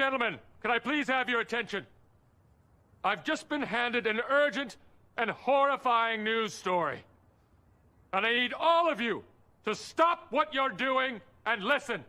gentlemen, can I please have your attention? I've just been handed an urgent and horrifying news story. And I need all of you to stop what you're doing and listen.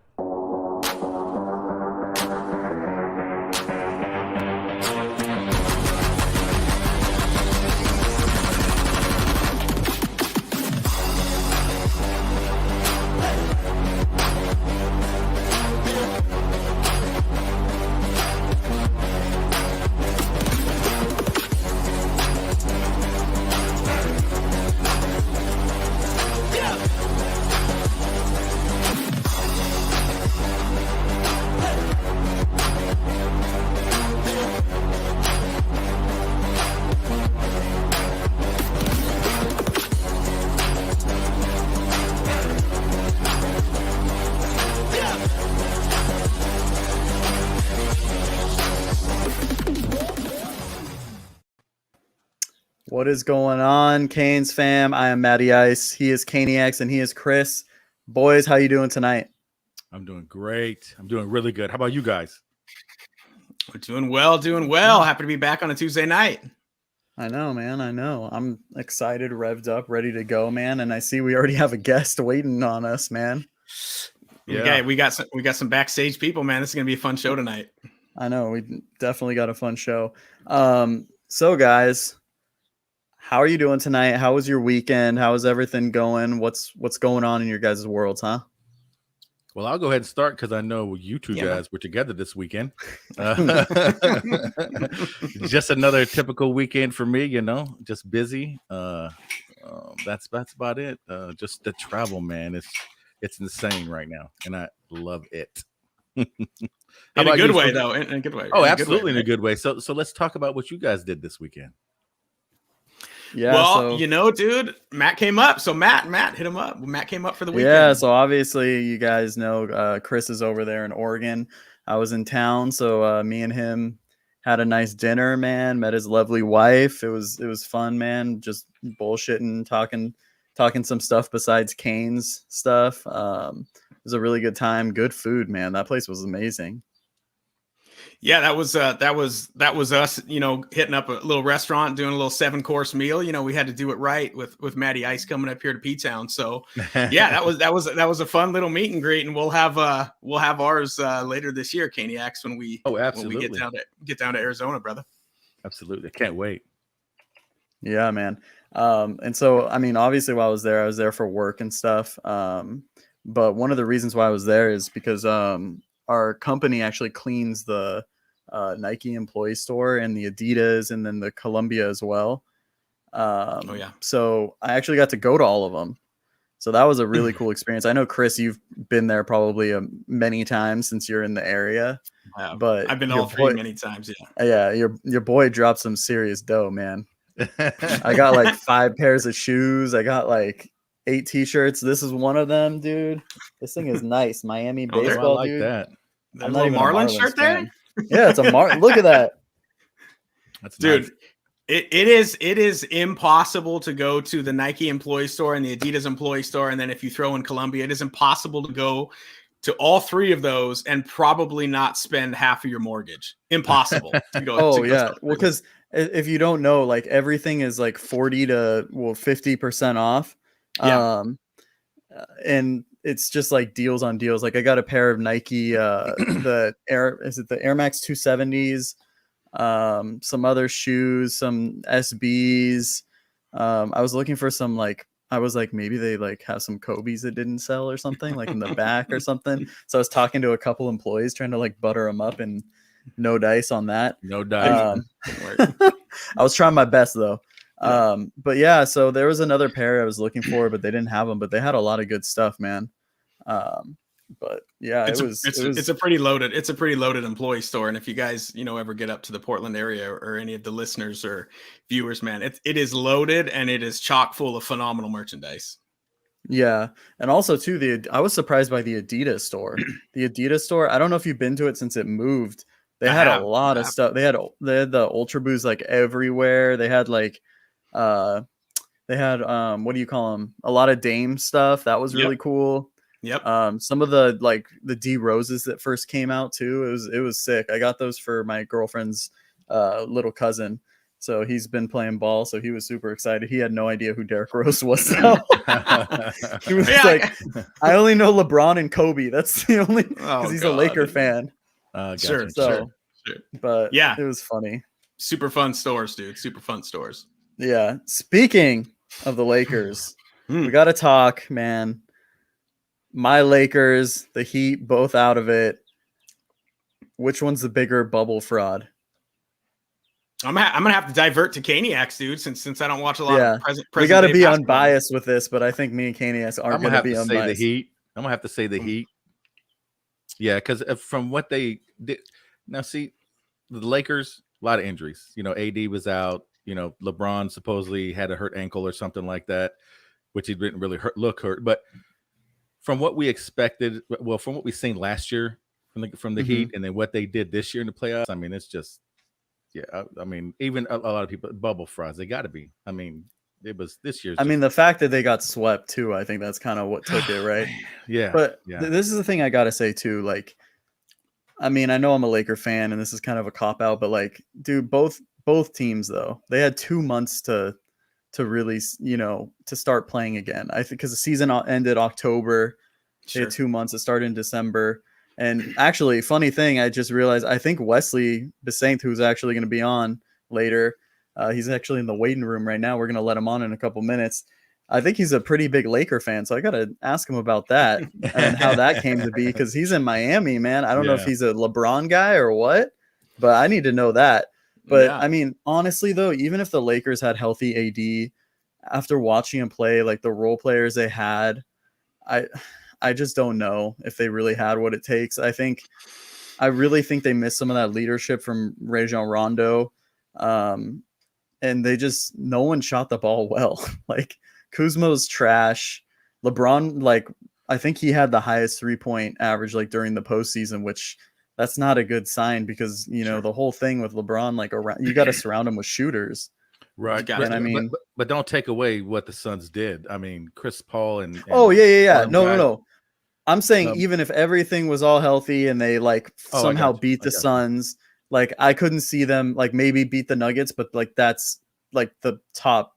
What is going on, Canes fam? I am Matty Ice. He is Caniacs, and he is Chris. Boys, how you doing tonight? I'm doing great. I'm doing really good. How about you guys? We're doing well, doing well. Happy to be back on a Tuesday night. I know, man. I know. I'm excited, revved up, ready to go, man. And I see we already have a guest waiting on us, man. Yeah, we got some backstage people, man. This is gonna be a fun show tonight. I know. We definitely got a fun show. So guys, how are you doing tonight? How was your weekend? How is everything going? What's going on in your guys' worlds, huh? Well, I'll go ahead and start because I know you two guys were together this weekend. Just another typical weekend for me, just busy. That's about it. Just the travel, man. It's insane right now, and I love it. In a good way, though. In a good way. Oh, absolutely in a good way. So let's talk about what you guys did this weekend. Yeah. Well, dude, Matt came up. So Matt hit him up. Matt came up for the weekend. Yeah. So obviously, you guys know Chris is over there in Oregon. I was in town, so me and him had a nice dinner. Man, met his lovely wife. It was fun, man. Just bullshitting, talking some stuff besides Canes stuff. It was a really good time. Good food, man. That place was amazing. Yeah, that was us, hitting up a little restaurant, doing a little 7-course meal. We had to do it right with Matty Ice coming up here to P-Town. So yeah, that was a fun little meet and greet, and we'll have ours later this year, Caniacs, when we get down to Arizona, brother. Absolutely. I can't wait. Yeah, man. And so, I mean, obviously while I was there for work and stuff. But one of the reasons why I was there is because our company actually cleans the Nike employee store and the Adidas and then the Columbia as well. So I actually got to go to all of them. So that was a really cool experience. I know, Chris, you've been there probably many times since you're in the area. But I've been all three many times. Yeah. Your boy dropped some serious dough, man. I got like 5 pairs of shoes. I got like 8 t-shirts. This is one of them, dude. This thing is nice. Miami baseball, I like dude. That. I'm not even a Marlins shirt fan. Yeah, it's a Look at that. That's dude. Nice. It is impossible to go to the Nike employee store and the Adidas employee store, and then if you throw in Columbia, it is impossible to go to all 3 of those and probably not spend half of your mortgage. Impossible to go. Well, because if you don't know, like everything is like 40 to 50% off. Yeah. And it's just like deals on deals. Like I got a pair of Nike, the Air Max 270s, some other shoes, some SBs. I was looking for some maybe they like have some Kobe's that didn't sell or something like in the back or something. So I was talking to a couple employees trying to like butter them up and no dice on that. No dice. I was trying my best though. But yeah, so there was another pair I was looking for, but they didn't have them, but they had a lot of good stuff, man. But yeah, it's a pretty loaded employee store. And if you guys, ever get up to the Portland area or any of the listeners or viewers, man, it is loaded and it is chock full of phenomenal merchandise. Yeah. And also too, I was surprised by the Adidas store. The Adidas store, I don't know if you've been to it since it moved. They had a lot of stuff. They had the Ultra Boost like everywhere. They had like what do you call them? A lot of Dame stuff. That was really cool. Yep. Some of the D roses that first came out too. It was sick. I got those for my girlfriend's little cousin. So he's been playing ball. So he was super excited. He had no idea who Derrick Rose was. Though. He was like, I only know LeBron and Kobe. That's the only because he's a Laker fan. Sure. But yeah, it was funny. Super fun stores, dude. Super fun stores. Yeah. Speaking of the Lakers, we got to talk, man. My Lakers, the Heat, both out of it. Which one's the bigger bubble fraud? I'm gonna have to divert to Caniacs, dude, since I don't watch a lot of present. We got to be unbiased with this, but I think me and Caniacs aren't going to be unbiased. Say the Heat. I'm gonna have to say the Heat. Yeah, because from what they did, now see the Lakers, a lot of injuries. You know, AD was out. You know, LeBron supposedly had a hurt ankle or something like that, which he didn't really look hurt. But from what we expected, well, from what we seen last year from the Heat, and then what they did this year in the playoffs, I mean, it's just, I mean, even a lot of people, bubble frauds, they got to be. I mean, it was this year's. I mean, the fact that they got swept too, I think that's kind of what took it, right? Yeah. But this is the thing I got to say too. Like, I mean, I know I'm a Laker fan, and this is kind of a cop out, but like, dude, both teams though, they had 2 months to really, you know, to start playing again. I think because the season ended October, they had 2 months. It started in December. And actually, funny thing, I just realized, I think Wesley Besaint, who's actually going to be on later, he's actually in the waiting room right now. We're going to let him on in a couple minutes. I think he's a pretty big Laker fan, so I got to ask him about that and how that came to be, because he's in Miami, man. I don't know if he's a LeBron guy or what, but I need to know that. But I mean, honestly, though, even if the Lakers had healthy AD, after watching him play, like the role players they had, I just don't know if they really had what it takes. I really think they missed some of that leadership from Rajon Rondo. And they just, no one shot the ball well. Like Kuzma's trash. LeBron, like, I think he had the highest 3-point average like during the postseason, which that's not a good sign because, you know, the whole thing with LeBron, like around, you got to surround him with shooters. Right. And I mean, but don't take away what the Suns did. I mean, Chris Paul and No. I'm saying even if everything was all healthy and they like somehow beat the Suns, like I couldn't see them like maybe beat the Nuggets, but like that's like the top,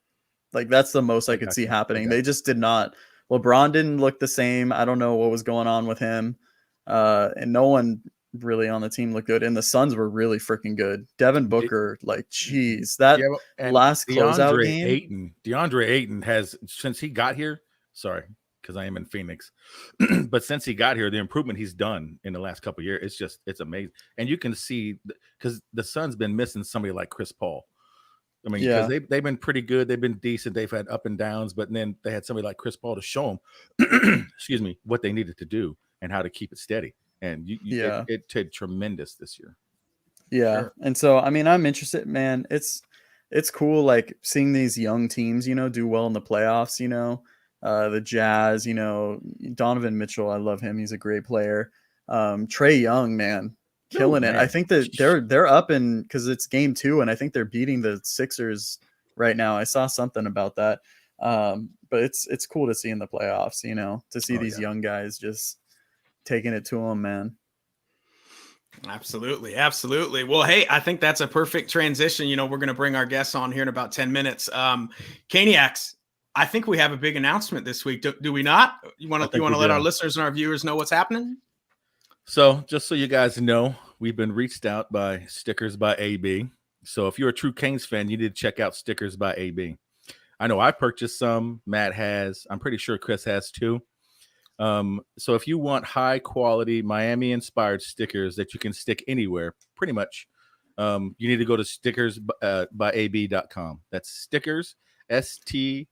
like that's the most I could see happening. They just did not. LeBron didn't look the same. I don't know what was going on with him. And no one really on the team looked good. And the Suns were really freaking good. Devin Booker, like, geez, that last closeout game. DeAndre Ayton has, since he got here, sorry, because I am in Phoenix, but since he got here, the improvement he's done in the last couple of years, it's amazing. And you can see, because the Suns been missing somebody like Chris Paul. I mean, because they've been pretty good. They've been decent. They've had up and downs, but then they had somebody like Chris Paul to show them, excuse me, what they needed to do and how to keep it steady. And it did tremendous this year. Yeah. Sure. And so, I mean, I'm interested, man. It's cool, like seeing these young teams, you know, do well in the playoffs, you know, the Jazz, you know, Donovan Mitchell. I love him. He's a great player. Trae Young, man, killing it. I think that they're up in, cause it's game 2 and I think they're beating the Sixers right now. I saw something about that. But it's cool to see in the playoffs, you know, to see these young guys just taking it to them, man. Absolutely. Well, hey, I think that's a perfect transition. You know, we're going to bring our guests on here in about 10 minutes. Caniacs, I think we have a big announcement this week. Do we not? You want to let our listeners and our viewers know what's happening? So just so you guys know, we've been reached out by Stickers by AB. So if you're a true Canes fan, you need to check out Stickers by AB. I know I purchased some. Matt has. I'm pretty sure Chris has too. So if you want high quality Miami inspired stickers that you can stick anywhere, pretty much, you need to go to stickers by ab.com. That's stickers, STICKERZ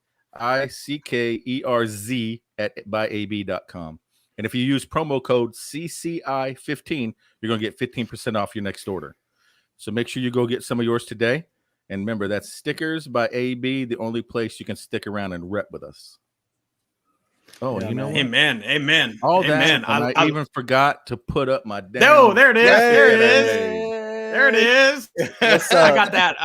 by ab.com. And if you use promo code CCI15, you're going to get 15% off your next order. So make sure you go get some of yours today. And remember, that's Stickers by AB, the only place you can stick around and rep with us. Oh, you know what? Amen. All amen. that. I even forgot to put up my damn. No, there it is. There it is. I got that.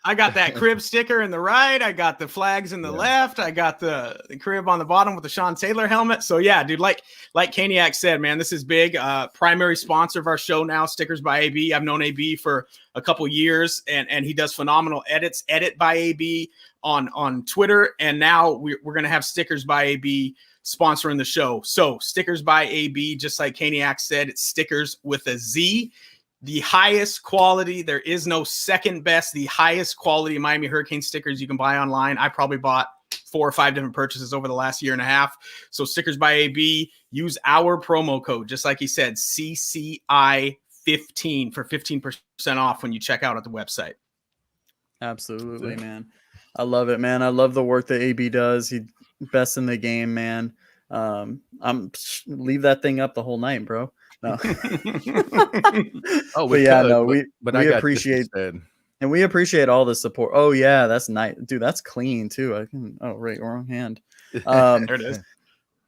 that crib sticker in the right. I got the flags in the left. I got the crib on the bottom with the Sean Taylor helmet. So yeah, dude, like Caniac said, man, this is big. Primary sponsor of our show now, Stickers by AB. I've known AB for a couple years, and he does phenomenal edits. Edit by AB on Twitter, and now we're gonna have Stickers by AB sponsoring the show. So Stickers by AB, just like Caniac said, it's stickers with a Z. The highest quality, there is no second best, the highest quality Miami Hurricane stickers you can buy online. I probably bought 4 or 5 different purchases over the last year and a half. So Stickers by AB, use our promo code, just like he said, CCI15 for 15% off when you check out at the website. Absolutely, man. I love it, man. I love the work that AB does. He best in the game, man. Leave that thing up the whole night, bro. No. Oh, but yeah, could, no, but we appreciate, and we appreciate all the support. Oh yeah, that's nice, dude. That's clean too. Wrong hand. There it is.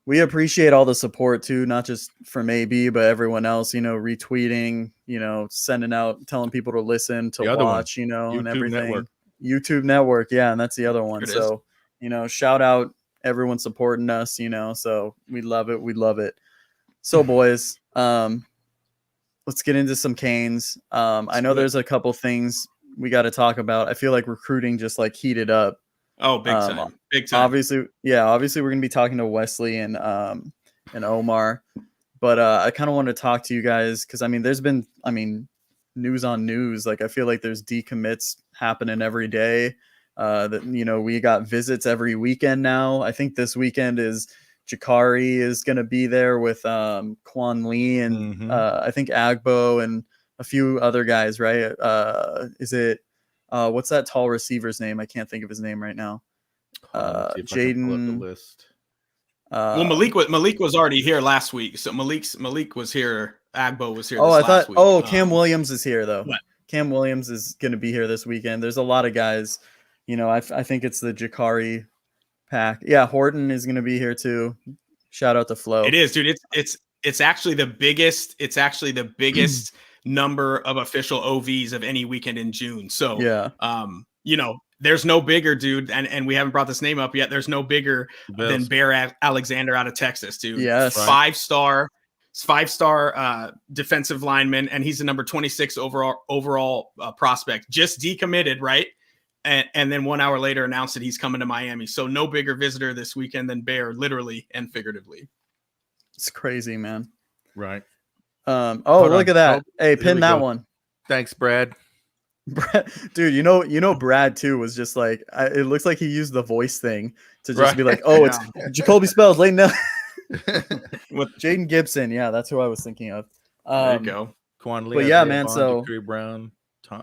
We appreciate all the support too, not just from AB, but everyone else. Retweeting, sending out, telling people to listen, to watch, and everything. Network. YouTube Network, yeah, and that's the other one. So, shout out everyone supporting us. So we love it. We love it. So, boys, let's get into some Canes. I know there's a couple things we got to talk about. I feel like recruiting just like heated up. Oh, big time. Big time. Obviously we're going to be talking to Wesley and Omar, but I kind of want to talk to you guys because there's been news on news. Like I feel like there's decommits happening every day. That we got visits every weekend now. I think this weekend is Jakari is going to be there with Quan Lee and I think Agbo and a few other guys, right? Is it what's that tall receiver's name? I can't think of his name right now. Jaden. Well, Malik was already here last week, so Malik was here. Agbo was here. Last week. Cam Williams is here though. What? Cam Williams is going to be here this weekend. There's a lot of guys. I think it's the Jakari pack. Yeah, Horton is going to be here too. Shout out to Flo. It is, dude. It's actually the biggest. It's actually the biggest number of official OVs of any weekend in June. So yeah, there's no bigger, dude, and we haven't brought this name up yet. There's no bigger than Bear Alexander out of Texas, dude. Yes, five-star defensive lineman, and he's the number 26 overall prospect. Just decommitted, right? And then 1 hour later announced that he's coming to Miami. So no bigger visitor this weekend than Bear, literally and figuratively. It's crazy, man. Right. Look at that. Hey, pin that one. Thanks, Brad. Dude, Brad too was just like, it looks like he used the voice thing to just be like, it's Jacoby Spells, Layton with Jaden Gibson. Yeah, that's who I was thinking of. There you go. Quan Lee. But yeah, man. So Brown.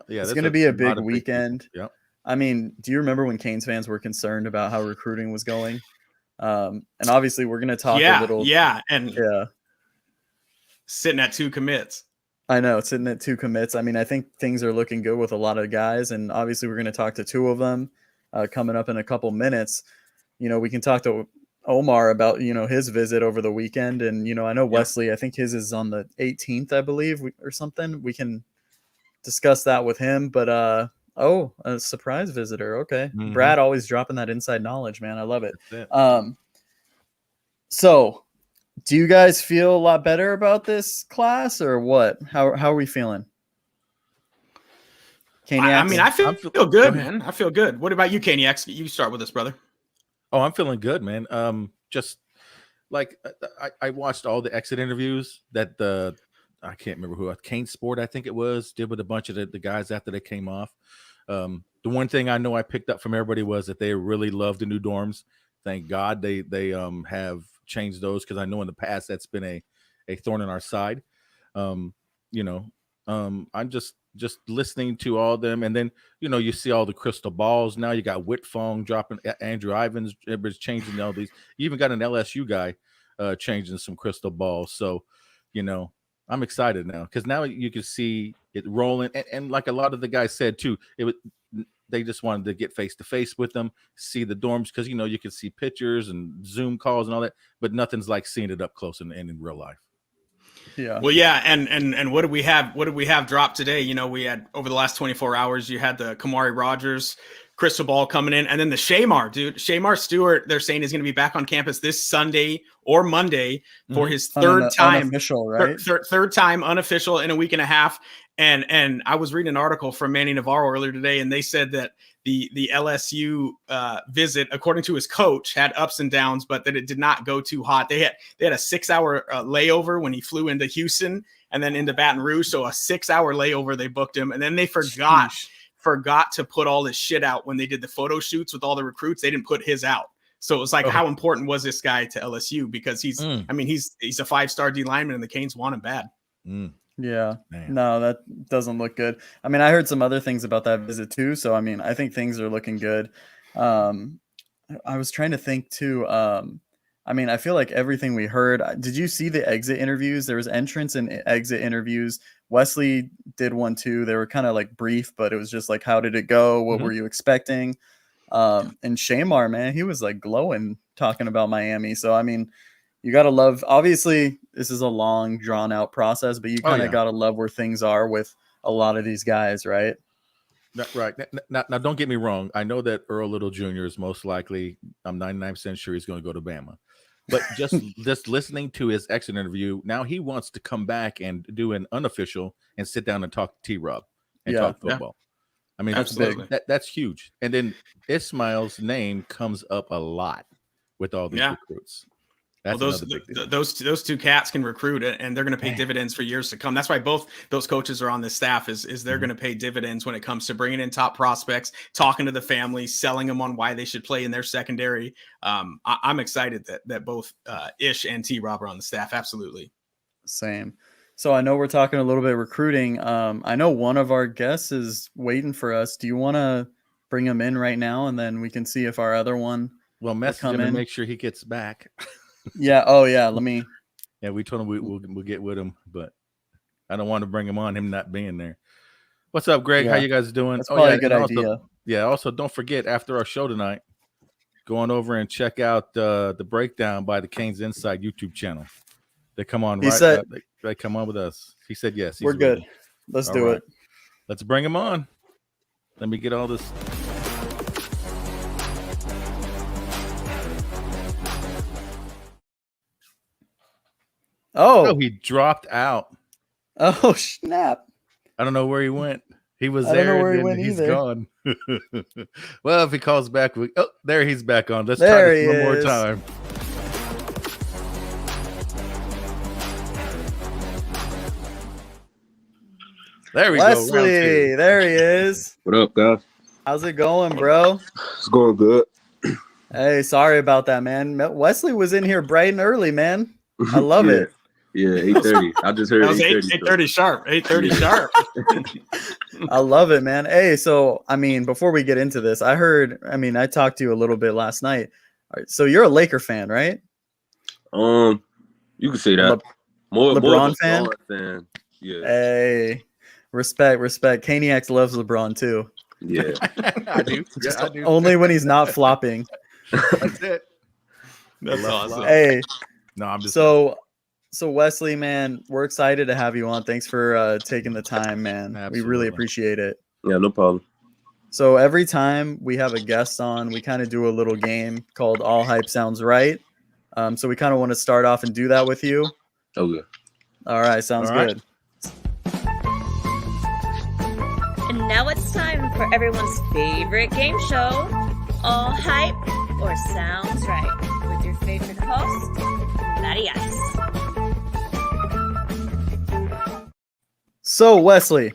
It's going to be a big weekend. Yep. Do you remember when Canes fans were concerned about how recruiting was going? And obviously we're going to talk a little. Yeah. Sitting at 2 commits. I know, sitting at 2 commits. I think things are looking good with a lot of guys, and obviously we're going to talk to 2 of them coming up in a couple minutes. We can talk to Omar about, his visit over the weekend. And, I know Wesley, I think his is on the 18th, I believe, or something. We can discuss that with him, but a surprise visitor. Okay. Mm-hmm. Brad always dropping that inside knowledge, man. I love it. So do you guys feel a lot better about this class or what? How are we feeling? Caniacs? I feel good, man. I feel good. What about you, Caniacs? You start with us, brother. Oh, I'm feeling good, man. Just like I watched all the exit interviews that I can't remember who, Kane Sport, I think it was, did with a bunch of the guys after they came off. The one thing I know I picked up from everybody was that they really love the new dorms. Thank God they have changed those, because I know in the past that's been a thorn in our side. I'm just listening to all of them, and then you see all the crystal balls. Now you got Whitfong dropping, Andrew Ivins, everybody's changing all these. You even got an LSU guy changing some crystal balls. So I'm excited now, because now you can see it rolling, and like a lot of the guys said too, they just wanted to get face to face with them, see the dorms, because you can see pictures and Zoom calls and all that, but nothing's like seeing it up close and in real life. Yeah. Well, yeah, and what did we have? What did we have dropped today? You know, we had over the last 24 hours. You had the Kamari Rogers crystal ball coming in, and then the Shamar dude, Shamar Stewart. They're saying he's going to be back on campus this Sunday or Monday for his third time, unofficial, right? Third time unofficial in a week and a half. And I was reading an article from Manny Navarro earlier today, and they said that the LSU visit, according to his coach, had ups and downs, but that it did not go too hot. They had a 6-hour layover when he flew into Houston and then into Baton Rouge. So a 6-hour layover they booked him, and then they forgot to put all this shit out when they did the photo shoots with all the recruits. They didn't put his out. So it was like, how important was this guy to LSU? Because he's a 5-star D lineman, and the Canes want him bad. Yeah, Man. no, that doesn't look good. I mean, I heard some other things about that visit too. So, I mean, I think things are looking good. I was trying to think too. I mean, I feel like everything we heard. Did you see the exit interviews? There was entrance and exit interviews. Wesley did one too. They were kind of like brief, but it was just like, how did it go? What were you expecting? And Shamar, man, he was like glowing talking about Miami. So, I mean, you got to love, obviously this is a long drawn out process, but you kind of got to love where things are with a lot of these guys, right? Right. Now, don't get me wrong. I know that Earl Little Jr. is most likely, I'm 99% sure he's going to go to Bama. But just listening to his exit interview, now he wants to come back and do an unofficial and sit down and talk to T-Rob and talk football. I mean, that's huge. And then Ismail's name comes up a lot with all these recruits. That's those two cats can recruit, and they're going to pay dividends for years to come. That's why both those coaches are on this staff. Is they're going to pay dividends when it comes to bringing in top prospects, talking to the families, selling them on why they should play in their secondary. I'm excited that both Ish and T-Rob are on the staff. Absolutely. Same. So I know we're talking a little bit recruiting. I know one of our guests is waiting for us. Do you want to bring him in right now, and then we can see if our other one message him and make sure he gets back. Yeah. Oh, yeah. Let me. Yeah, we told him we'll get with him, but I don't want to bring him on, him not being there. What's up, Greg? How you guys doing? That's probably a good idea. Also, don't forget, after our show tonight, go on over and check out the breakdown by the Canes Inside YouTube channel. They come on they come on with us. He said yes. We're good. Ready. Let's do it. Let's bring him on. Let me get all this. Oh, he dropped out. Oh, snap. I don't know where he went. He was there and he's gone. Well, if he calls back, there he's back on. Let's try this one more time. There we go. Wesley, there he is. What up, guys? How's it going, bro? It's going good. Hey, sorry about that, man. Wesley was in here bright and early, man. I love it. Yeah, 8:30. I just heard 8:30 sharp. 8:30 sharp. I love it, man. Hey, so I mean, before we get into this, I talked to you a little bit last night. So you're a Laker fan, right? You can say that. More LeBron fan? Yeah. Hey, respect. Caniacs loves LeBron too. Yeah, I do. Yeah, I do. Only when he's not flopping. That's it. That's awesome. Hey, no, I'm just so Wesley, man, we're excited to have you on. Thanks for taking the time, man. Absolutely. We really appreciate it. Yeah, no problem. So every time we have a guest on, we kind of do a little game called All Hype Sounds Right. So we kind of want to start off and do that with you. Okay. All right, sounds good. And now it's time for everyone's favorite game show, All Hype or Sounds Right, with your favorite host, Matty Ice. So Wesley,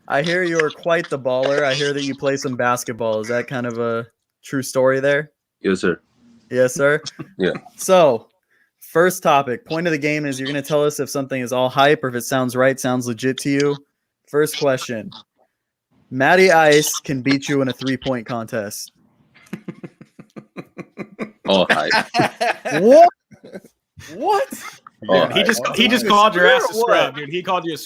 I hear you're quite the baller. I hear that you play some basketball. Is that kind of a true story there? Yes, sir. Yes, sir. Yeah. So first topic, point of the game is you're going to tell us if something is all hype or if it sounds right, sounds legit to you. First question. Matty Ice can beat you in a 3-point contest. All hype. What? All Dude, he just called your ass a scrub, dude. He called you a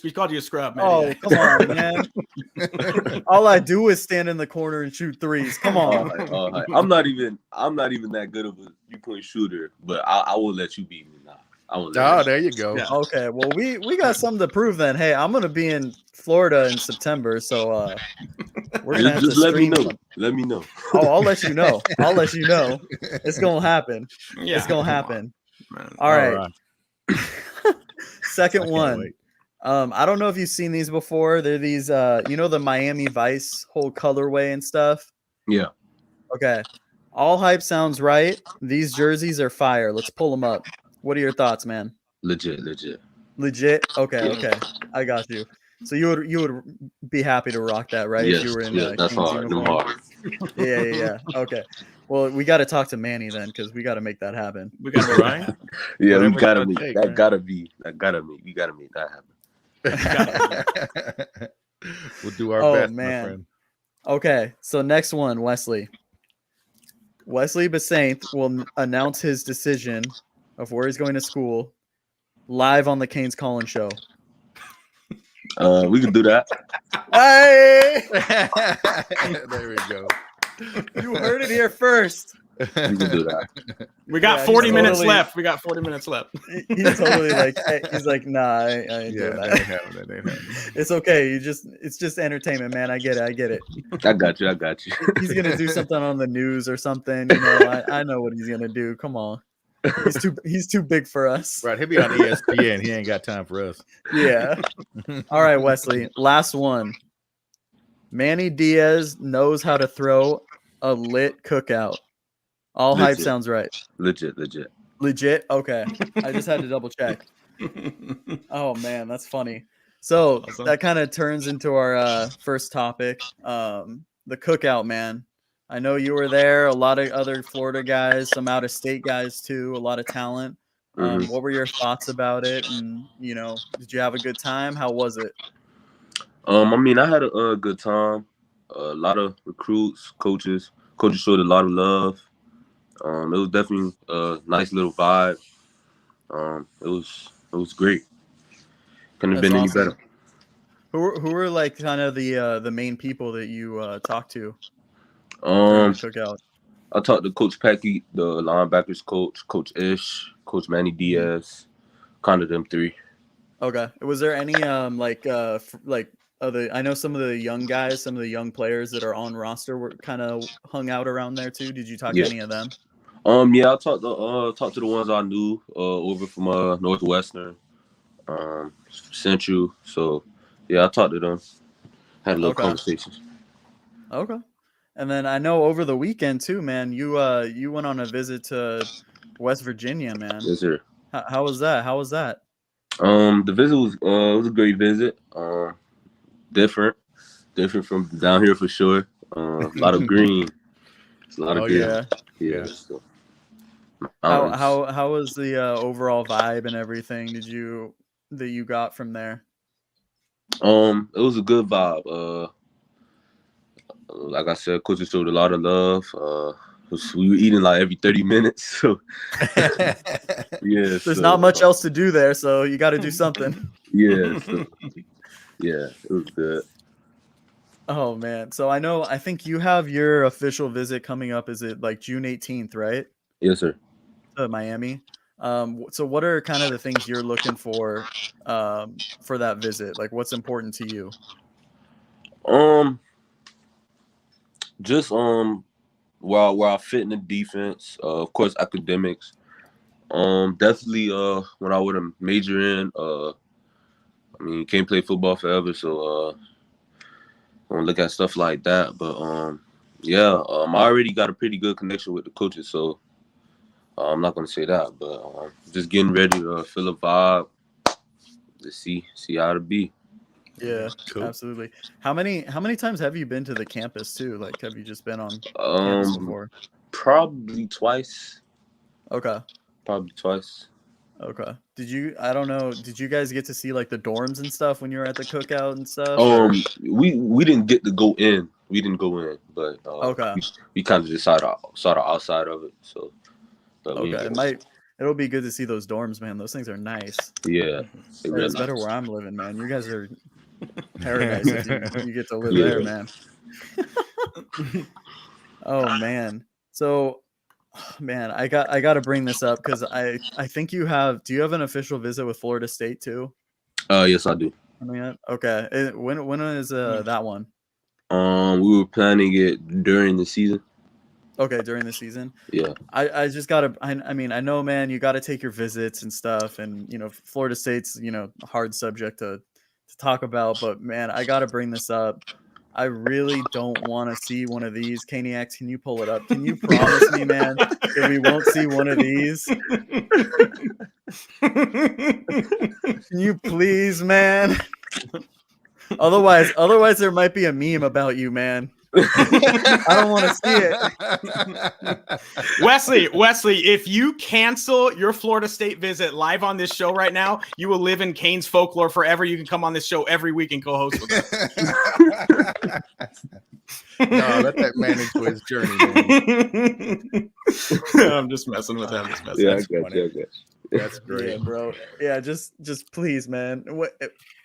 scrub, man. Oh, come on, man. All I do is stand in the corner and shoot threes. Come on. All hype. I'm not even that good of a 3-point shooter, but I will let you beat me now. I won't Oh, let it. there you go. Yeah. Okay, well we got something to prove then. Hey, I'm gonna be in Florida in September, so we're gonna have Just to let me stream. know. Let me know. Oh, I'll let you know. I'll let you know. It's gonna happen. Yeah, It's gonna come on, happen. man. All right. I Second can't one. wait. I don't know if you've seen these before. They're these the Miami Vice whole colorway and stuff. Yeah. Okay. All hype sounds right. These jerseys are fire. Let's pull them up. What are your thoughts, man? Legit. Legit? Okay, Yeah. okay. I got you. So you would be happy to rock that, right? Yes. If you were in Yeah. a That's Kings hard. Them uniform. hard. Yeah. Okay. Well, we got to talk to Manny then, because we got to make that happen. We got Right? Yeah, Whatever we it's gotta gonna make take, that. man. We gotta make that happen. We'll do our Oh, best, my man. friend. Okay, so next one, Wesley. Wesley Besaint will announce his decision of where he's going to school live on the Canes Collin show. We can do that. Hey! There we go. You heard it here first. We can do that. We got Yeah, 40 he's minutes totally- left. We got 40 minutes left. He's totally like, he's like, nah, I ain't Yeah, doing that that. ain't happening. That ain't happening. It's okay. It's just entertainment, man. I get it. I got you. He's gonna do something on the news or something. You know, I know what he's gonna do. Come on, he's too big for us. Right, he'll be on ESPN. He ain't got time for us. Yeah. All right, Wesley. Last one. Manny Diaz knows how to throw a lit cookout. All hype Legit. sounds right. Legit. Legit? Okay. I just had to double check. Oh man, that's funny. So Awesome. that kind of turns into our first topic. The cookout, man. I know you were there, a lot of other Florida guys, some out of state guys too, a lot of talent. Mhm. What were your thoughts about it? And did you have a good time? How was it? I mean, I had a good time. A lot of recruits, coaches showed a lot of love. It was definitely a nice little vibe. It was great. Couldn't have That's been awesome. any better. Who were like kind of the main people that you talked to during the cookout? I talked to Coach Pecky, the linebackers coach, Coach Ish, Coach Manny Diaz, kind of them three. Okay. Was there any I know some of the young guys, some of the young players that are on roster were kind of hung out around there too. Did you talk to any of them? Yeah, I talked to the ones I knew over from Northwestern, Central. So yeah, I talked to them. Had a little conversation. Okay. And then I know over the weekend too, man, you went on a visit to West Virginia, man. Yes, sir. How was that? How was that? The visit was a great visit. Different from down here for sure. A lot of green. It's a lot of green. Yeah. So, How was the overall vibe and everything that you got from there? It was a good vibe. Like I said, coaches showed a lot of love. We were eating like every 30 minutes, so yeah. There's not much else to do there, so you got to do something. Yeah, yeah, it was good. Oh man, so I think you have your official visit coming up. Is it like June 18th, right? Yes, sir. To Miami. So what are kind of the things you're looking for that visit? Like, what's important to you? Just where I fit in the defense. Of course, academics. Definitely. When I would have major in. I mean, you can't play football forever, so I want to look at stuff like that. But yeah. I already got a pretty good connection with the coaches, so I'm not gonna say that. But just getting ready to feel a vibe to see how to be. Yeah, Cool. absolutely. How many times have you been to the campus too? Like, have you just been on campus before? Probably twice. Okay. Probably twice. Okay. Did you guys get to see like the dorms and stuff when you were at the cookout and stuff? We didn't get to go in. We didn't go in, but Okay. we kind of just saw the outside of it. So Okay. It'll be good to see those dorms, man. Those things are nice. Yeah, It's better where I'm living, man. You guys are paradise if you get to live there, man. Oh man. So Man, I got to bring this up because I think you have. Do you have an official visit with Florida State too? Yes, I do. I mean, okay. When is that one? We were planning it during the season. Okay, during the season. Yeah. I just gotta. I mean, I know, man. You got to take your visits and stuff, and Florida State's a hard subject to talk about. But man, I gotta bring this up. I really don't want to see one of these. Caniacs, can you pull it up? Can you promise me, man, that we won't see one of these? Can you please, man? Otherwise, there might be a meme about you, man. I don't want to see it. Wesley, if you cancel your Florida State visit live on this show right now, you will live in Canes folklore forever. You can come on this show every week and co-host with us. No, let that man into his journey, man. I'm just messing with him. Yeah, I got you. That's great, yeah, bro. Yeah, just please, man.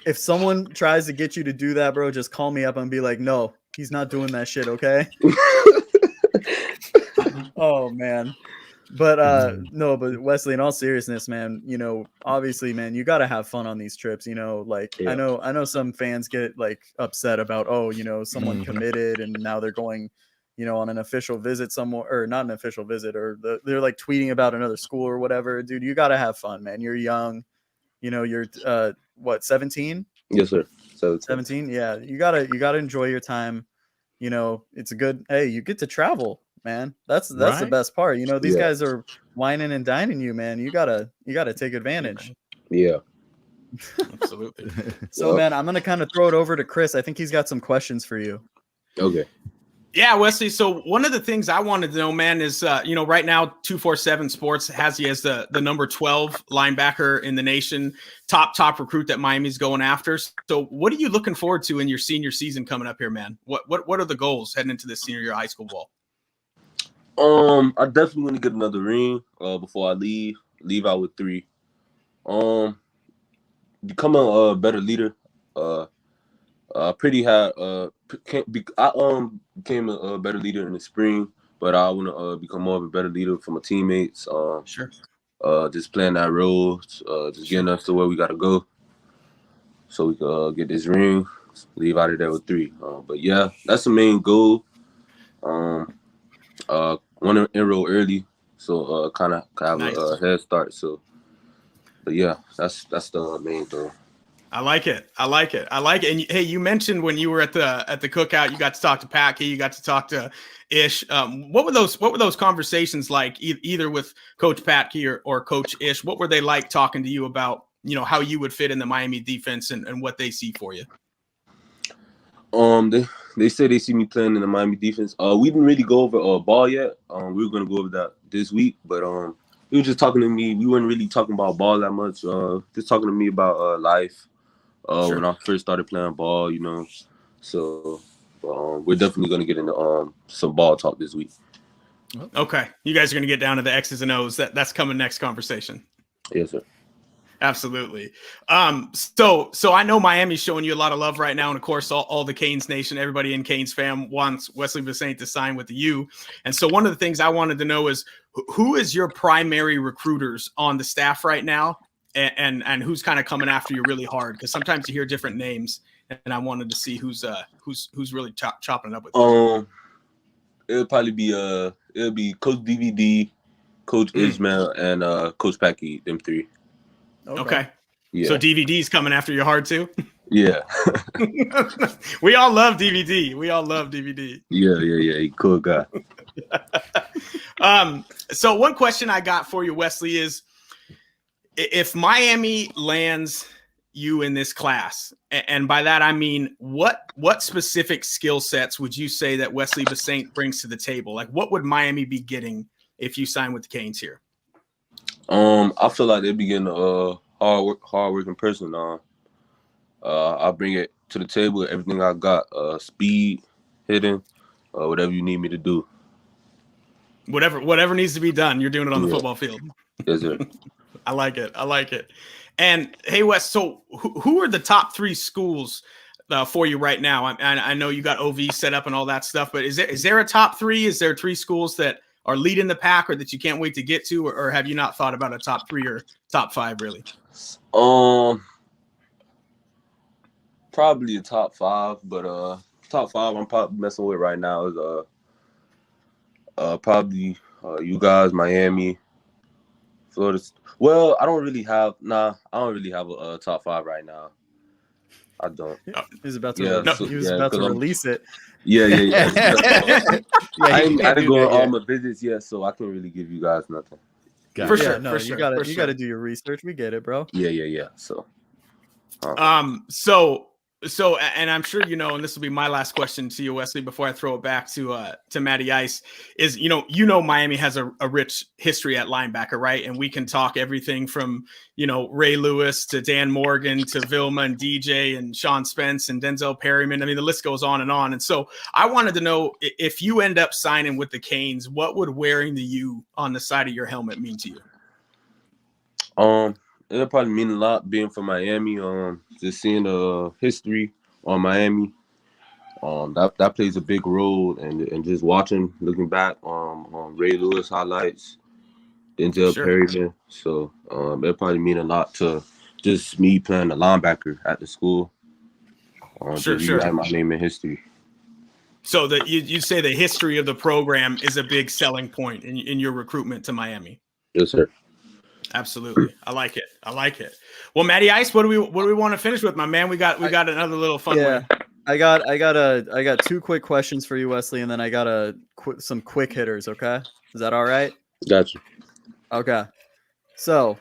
If someone tries to get you to do that, bro, just call me up and be like, no, he's not doing that shit, okay? Oh man. But no, but Wesley, in all seriousness, man, obviously, man, you got to have fun on these trips, like Yeah. I know some fans get like upset about, someone committed and now they're going, on an official visit somewhere, or not an official visit, or they're like tweeting about another school or whatever. Dude, you got to have fun, man. You're young, you're what, 17? Yes, sir. 17. Yeah. You gotta enjoy your time. It's a good, hey, you get to travel, man. That's the Right. best part. These Yeah. guys are whining and dining you, man. You gotta take advantage. Yeah. Absolutely. So Yep. man, I'm gonna kind of throw it over to Chris. I think he's got some questions for you. Okay. Yeah, Wesley. So one of the things I wanted to know, man, is right now 247 Sports has you as the number 12 linebacker in the nation, top recruit that Miami's going after. So what are you looking forward to in your senior season coming up here, man? What are the goals heading into this senior year of high school ball? I definitely want to get another ring before I leave. Leave out with 3. Become a better leader. I became a better leader in the spring, but I want to become more of a better leader for my teammates. Sure. Just playing that role, just getting us to where we got to go, so we can get this ring, leave out of there with 3. But yeah, that's the main goal. Want to enroll early, so kind of have Nice. a head start. So, but yeah, that's the main goal. I like it. And hey, you mentioned when you were at the cookout, you got to talk to Packy, you got to talk to Ish. What were those conversations like, either with Coach Packy or Coach Ish? What were they like talking to you about, how you would fit in the Miami defense and what they see for you? They say they see me playing in the Miami defense. We didn't really go over ball yet. We were gonna go over that this week, but he was just talking to me. We weren't really talking about ball that much. Just talking to me about life. Sure. When I first started playing ball, So we're definitely gonna get into some ball talk this week. Okay, you guys are gonna get down to the X's and O's. That's coming next conversation. Yes, sir. Absolutely. So I know Miami's showing you a lot of love right now, and of course, all the Canes Nation, everybody in Canes fam wants Wesley Bissaint to sign with the U. And so one of the things I wanted to know is who is your primary recruiters on the staff right now, and who's kind of coming after you really hard? Because sometimes you hear different names, and I wanted to see who's really chopping it up with you. It'll probably be Coach DVD, Coach Ismail, and Coach Packy. Them 3. Okay. Yeah. So DVD's coming after you hard too. Yeah. We all love DVD. Yeah. He cool guy. So one question I got for you, Wesley, is if Miami lands you in this class, and by that I mean what specific skill sets would you say that Wesley Bissaint brings to the table? Like, what would Miami be getting if you sign with the Canes here? I feel like they'd be getting a hard working person. I bring it to the table. Everything I got, speed, hitting, whatever you need me to do. Whatever needs to be done, you're doing it on the football field. Yes, sir. I like it. And hey, Wes, so who are the top 3 schools for you right now? I know you got OV set up and all that stuff, but is there a top 3? Is there 3 schools that are leading the pack or that you can't wait to get to, or have you not thought about a top 3 or top 5 really? Probably a top 5, but top 5 I'm probably messing with right now is probably you guys, Miami, Florida. Well, I don't really have a top 5 right now. I don't. He's about to, because release it. Yeah. I he can't didn't do go that on all yet. my visits yet, so I can't really give you guys nothing. For sure. You gotta do your research. We get it, bro. Yeah. So, So, and I'm sure you know, and this will be my last question to you, Wesley, before I throw it back to Matty Ice, is Miami has a rich history at linebacker, right? And we can talk everything from Ray Lewis to Dan Morgan to Vilma and DJ and Sean Spence and Denzel Perryman. I mean, the list goes on. And so I wanted to know, if you end up signing with the Canes, what would wearing the U on the side of your helmet mean to you? It'll probably mean a lot being from Miami. Just seeing the history on Miami. That plays a big role, and just looking back on Ray Lewis highlights, Denzel Perryman. So it'll probably mean a lot to just me playing the linebacker at the school. Write my name in history. So that you say the history of the program is a big selling point in your recruitment to Miami. Yes, sir. Absolutely. I like it. Well, Matty Ice, what do we want to finish with, my man? We got another little fun one. I got 2 quick questions for you, Wesley, and then I got some quick hitters, okay? Is that all right? Gotcha. Okay. So,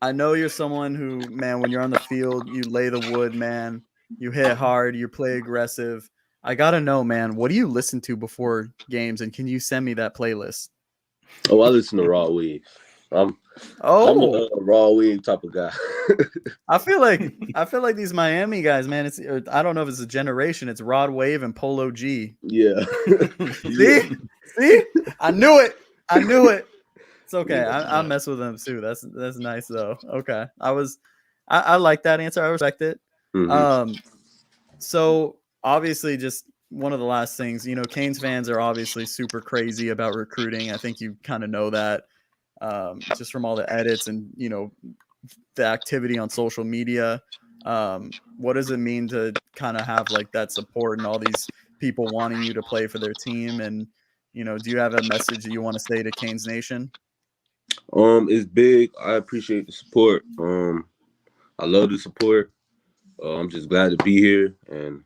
I know you're someone who, man, when you're on the field, you lay the wood, man. You hit hard, you play aggressive. I got to know, man, what do you listen to before games, and can you send me that playlist? Oh, I listen to Raw Wave. I'm a raw wave type of guy. I feel like these Miami guys, man. I don't know if it's a generation. It's Rod Wave and Polo G. Yeah. See, I knew it. It's okay. I mess with them too. That's nice though. Okay, I like that answer. I respect it. Mm-hmm. So obviously, just one of the last things, Canes fans are obviously super crazy about recruiting. I think you kind of know that. Just from all the edits and the activity on social media. What does it mean to kind of have like that support and all these people wanting you to play for their team? And do you have a message that you want to say to Canes Nation? It's big. I appreciate the support. I love the support. I'm just glad to be here, and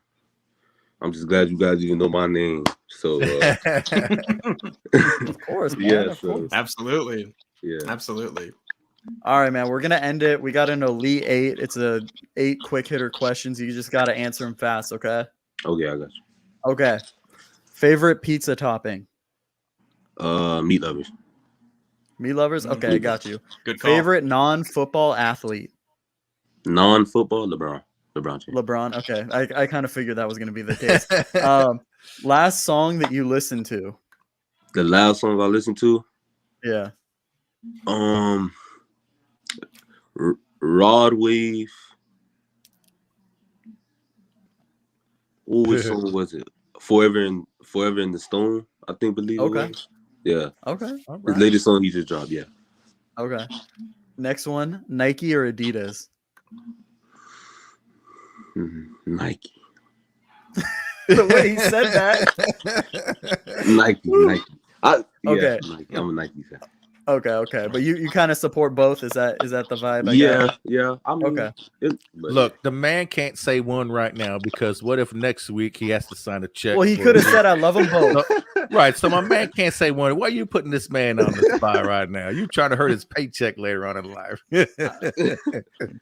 I'm just glad you guys even know my name. So, of course, man. Of course. Absolutely. Yeah. Absolutely. All right, man. We're gonna end it. We got an Elite 8. It's 8 quick hitter questions. You just gotta answer them fast, okay? Okay, I got you. Okay. Favorite pizza topping? Meat lovers. Meat lovers? Okay, I got you. Good call. Favorite non-football athlete? Non-football, LeBron James. LeBron. Okay, I kind of figured that was going to be the case. Last song that you listened to? The last song I listened to? Yeah. Rod Wave. Which song was it? Forever in the Stone, I think. Believe it was. Yeah. Okay. All right. His latest song he just dropped. Yeah. Okay. Next one, Nike or Adidas? Nike. The way he said that. Nike. Okay. Nike. I'm a Nike fan. Okay. But you kind of support both. Is that the vibe? Yeah. I mean, okay. Look, the man can't say one right now because what if next week he has to sign a check? Well, he could have said I love them both. Right. So my man can't say one. Why are you putting this man on the spot right now? You trying to hurt his paycheck later on in life.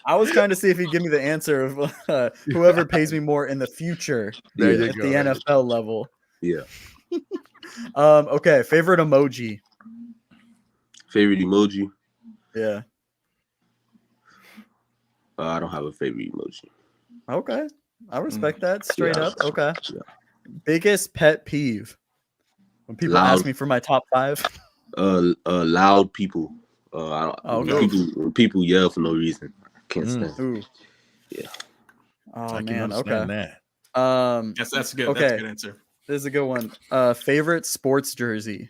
I was trying to see if he'd give me the answer of whoever pays me more in the future at the NFL level. Yeah. Okay. Favorite emoji? Favorite emoji? Yeah. I don't have a favorite emoji. Okay. I respect that. Straight up. Okay. Yeah. Biggest pet peeve? When people ask me for my top 5? Loud people. When people yell for no reason. I can't stand. Ooh. Yeah. Oh, I man. Okay. Yes, that's good. Okay. That's a good answer. This is a good one. Favorite sports jersey?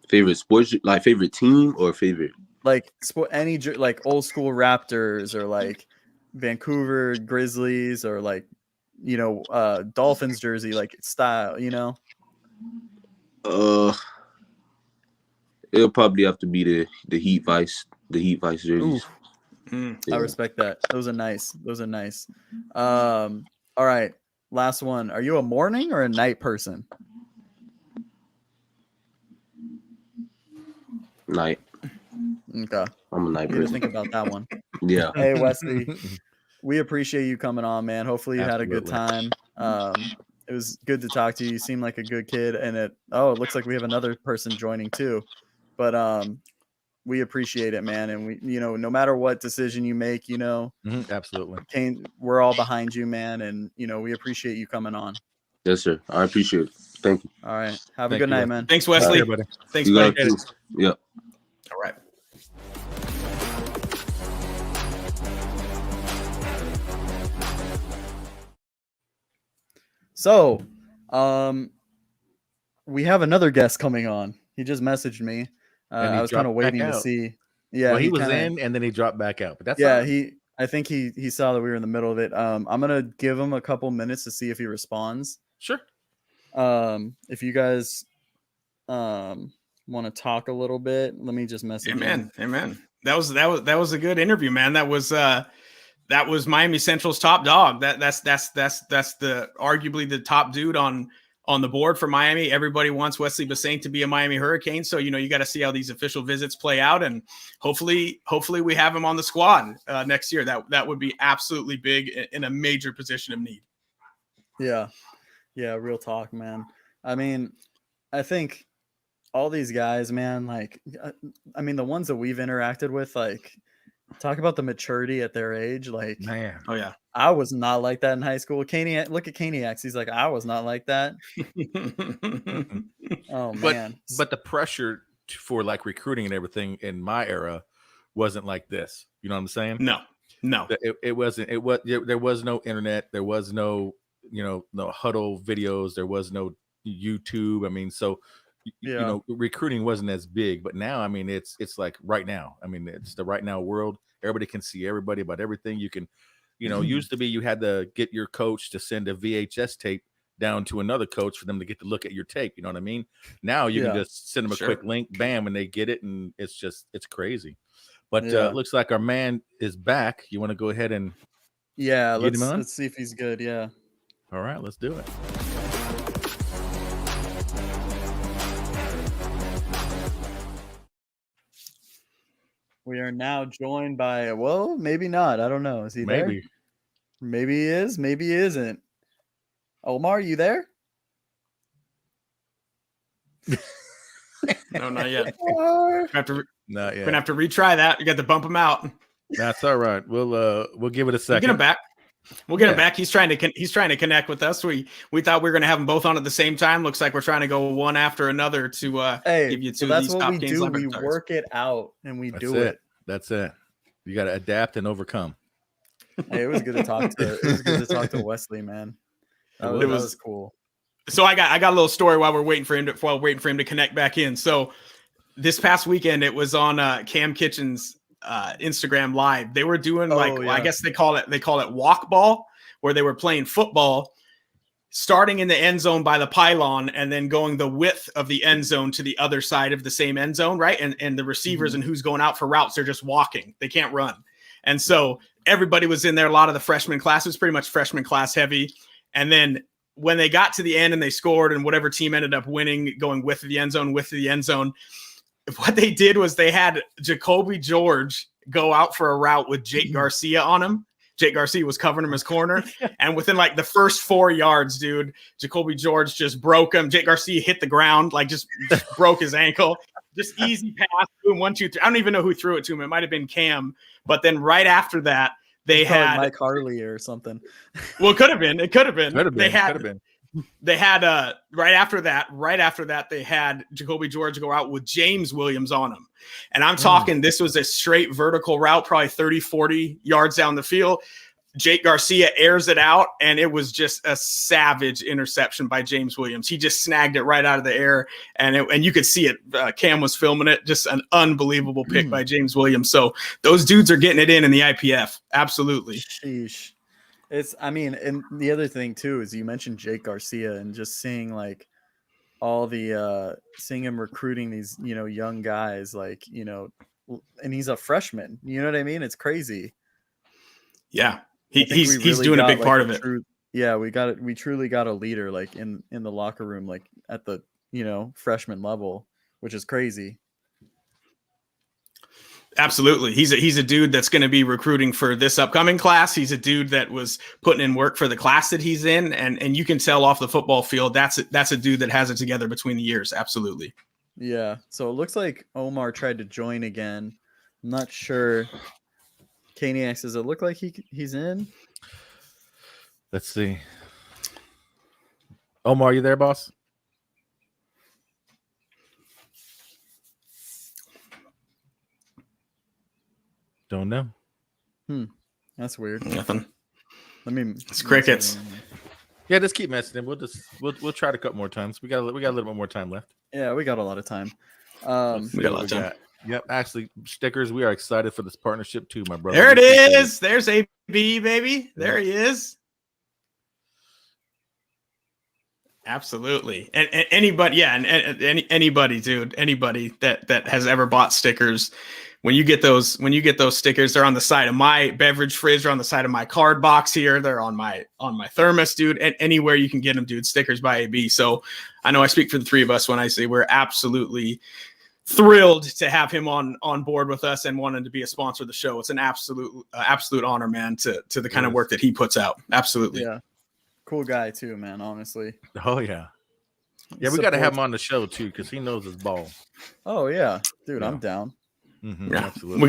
Favorite sports, like favorite team or favorite? Like like old school Raptors or like Vancouver Grizzlies or like Dolphins jersey like style, It'll probably have to be the Heat Vice jerseys. I respect that. Those are nice. All right, last one. Are you a morning or a night person? Night. Okay, I'm a night you to person. think about that one. Yeah. Hey Wesley, we appreciate you coming on, man. Hopefully you had a good Absolutely. time. It was good to talk to you. You seem like a good kid, and it looks like we have another person joining too. But we appreciate it, man. And we, no matter what decision you make, Absolutely. Kane, we're all behind you, man. And we appreciate you coming on. Yes, sir. I appreciate it. Thank you. All right. Have a Thank good you, night, Wesley. man. Thanks, Wesley. Buddy. Thanks, You buddy. got it. Yeah. All right. So, we have another guest coming on. He just messaged me. And he I was kind of dropped back waiting to out. see. Yeah, Well, he was kinda, in and then he dropped back out. But that's Yeah, all right. I think he saw that we were in the middle of it. I'm gonna give him a couple minutes to see if he responds. Sure. If you guys want to talk a little bit, let me just message him. Amen. That was a good interview, man. That was Miami Central's top dog. That's the arguably the top dude on the board for Miami. Everybody wants Wesley Bassane to be a Miami Hurricane. So, you got to see how these official visits play out. And hopefully we have him on the squad next year. That would be absolutely big in a major position of need. Yeah. Real talk, man. I mean, I think all these guys, man, like, I mean, the ones that we've interacted with, like, talk about the maturity at their age. Like, Man. Oh yeah. I was not like that in high school. Look at Caniacs. He's like, I was not like that. Oh man. But the pressure for like recruiting and everything in my era wasn't like this. You know what I'm saying? No. It wasn't. There was no internet. There was no no huddle videos. There was no YouTube. I mean, so recruiting wasn't as big. But now, I mean, it's like right now. I mean, it's the right now world. Everybody can see everybody about everything. You can, used to be you had to get your coach to send a VHS tape down to another coach for them to get to look at your tape. You know what I mean? Now you can just send them a quick link, bam, and they get it, and it's tracrazy. But looks like our man is back. You want to go ahead and let's see if he's good. Yeah. All right, let's do it. We are now joined by, well, maybe not. I don't know. Is he there? Maybe he is. Maybe he isn't. Omar, you there? No, not yet. Not yet. Gonna have to retry that. You got to bump him out. That's all right. We'll give it a second. We'll get him back. We'll get him back. He's trying to connect with us. We thought we were going to have them both on at the same time. Looks like we're trying to go one after another to give you two of these top games. We work it out and we do it. That's it. You got to adapt and overcome. Hey, it was good to talk to Wesley, man. That was cool. So I got a little story while we're waiting for him to connect back in. So this past weekend, it was on Cam Kitchen's Instagram Live. They were doing I guess they call it walk ball, where they were playing football, starting in the end zone by the pylon and then going the width of the end zone to the other side of the same end zone, right? And the receivers and who's going out for routes, they're just walking. They can't run. And so everybody was in there. A lot of the freshman class was pretty much freshman class heavy. And then when they got to the end and they scored and whatever team ended up winning, going width of the end zone, what they did was they had Jacoby George go out for a route with Jake Garcia on him. Jake Garcia was covering him as corner. And within like the first 4 yards, dude, Jacoby George just broke him. Jake Garcia hit the ground, like just broke his ankle. Just easy pass. Boom, 1, 2, 3. I don't even know who threw it to him. It might have been Cam. But then right after that, they had Mike Harley or something. Well, it could have been. They had right after that they had Jacoby George go out with James Williams on him. And I'm talking this was a straight vertical route, probably 30-40 yards down the field. Jake Garcia airs it out, and it was just a savage interception by James Williams. He just snagged it right out of the air, and you could see it. Cam was filming it. Just an unbelievable pick by James Williams. So those dudes are getting it in the IPF. Absolutely. Sheesh. And the other thing too is you mentioned Jake Garcia and just seeing like all the seeing him recruiting these, young guys, like, and he's a freshman. You know what I mean? It's crazy. Yeah. He's doing a big part of it. We truly got a leader like in the locker room, like at the, freshman level, which is crazy. Absolutely. He's a dude that's going to be recruiting for this upcoming class. He's a dude that was putting in work for the class that he's in. And you can tell off the football field, that's a dude that has it together between the years. Absolutely. Yeah. So it looks like Omar tried to join again. I'm not sure. Kaniacs, does it look like he's in? Let's see. Omar, you there, boss? Don't know. That's weird. Nothing. It's crickets. Yeah, just keep messaging. We'll try it a couple more times. We got a little bit more time left. Yeah, we got a lot of time. We got a lot of time. Yep, actually, stickers. We are excited for this partnership too, my brother. There it is. There's AB, baby. There he is. Absolutely. And anybody, and anybody, dude, anybody that has ever bought stickers, when you get those stickers, they're on the side of my beverage fridge, or on the side of my card box here. They're on my thermos, dude. And anywhere you can get them, dude. Stickers by AB. So I know I speak for the three of us when I say we're absolutely thrilled to have him on board with us and wanting to be a sponsor of the show. It's an absolute honor, man, to the kind of work that he puts out. Absolutely. Yeah. Cool guy too, man, honestly. Oh yeah. Yeah, we got to have him on the show too, because he knows his ball. Oh yeah. Dude, I'm down. Mm-hmm, yeah, absolutely. We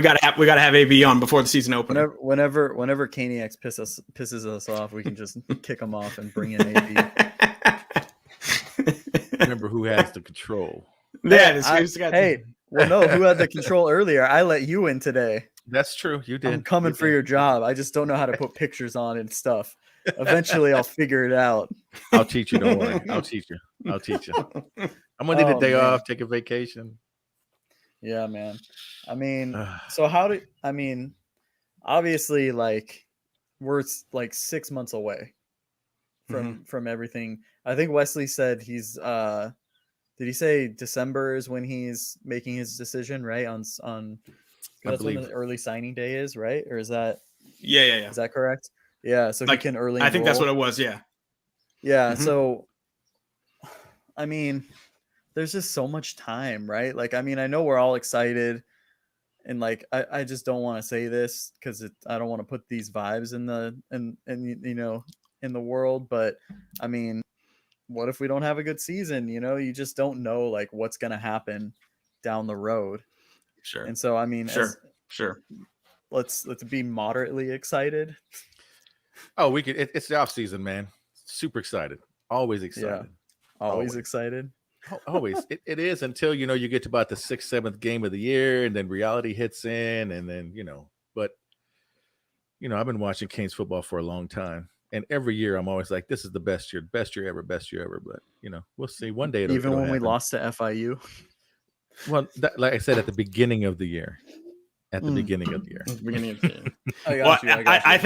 got to have AB on before the season opens. Whenever Kaniacs pisses us off, we can just kick him off and bring in AB. Remember who has the control. Yeah, who had the control earlier? I let you in today. That's true. You did. I'm coming for your job. I just don't know how to put pictures on and stuff. Eventually, I'll figure it out. I'll teach you. Don't worry. I'll teach you. I'm gonna need a day off, take a vacation. Yeah, man. I mean, so obviously, like, we're like 6 months away from everything. I think Wesley said he's did he say December is when he's making his decision, right? On that's when the early signing day is, right? Or is that yeah. Is that correct? Yeah, so like, he can early I think that's enroll. what it was, yeah. Yeah, so I mean, there's just so much time, right? Like, I mean, I know we're all excited, and like I just don't want to say this because I don't want to put these vibes in the world, but I mean, what if we don't have a good season? You just don't know like what's gonna happen down the road. Sure. And so I mean, sure. Let's be moderately excited. Oh, we could. It's the off season, man. Super excited. Always excited. Yeah. Always excited. Always. It is until you get to about the 6th, 7th game of the year, and then reality hits in, and then But I've been watching Canes football for a long time. And every year I'm always like, this is the best year ever. But, we'll see. One day Even when happen. we lost to FIU. Well, like I said, at the beginning of the year. Beginning of the year. I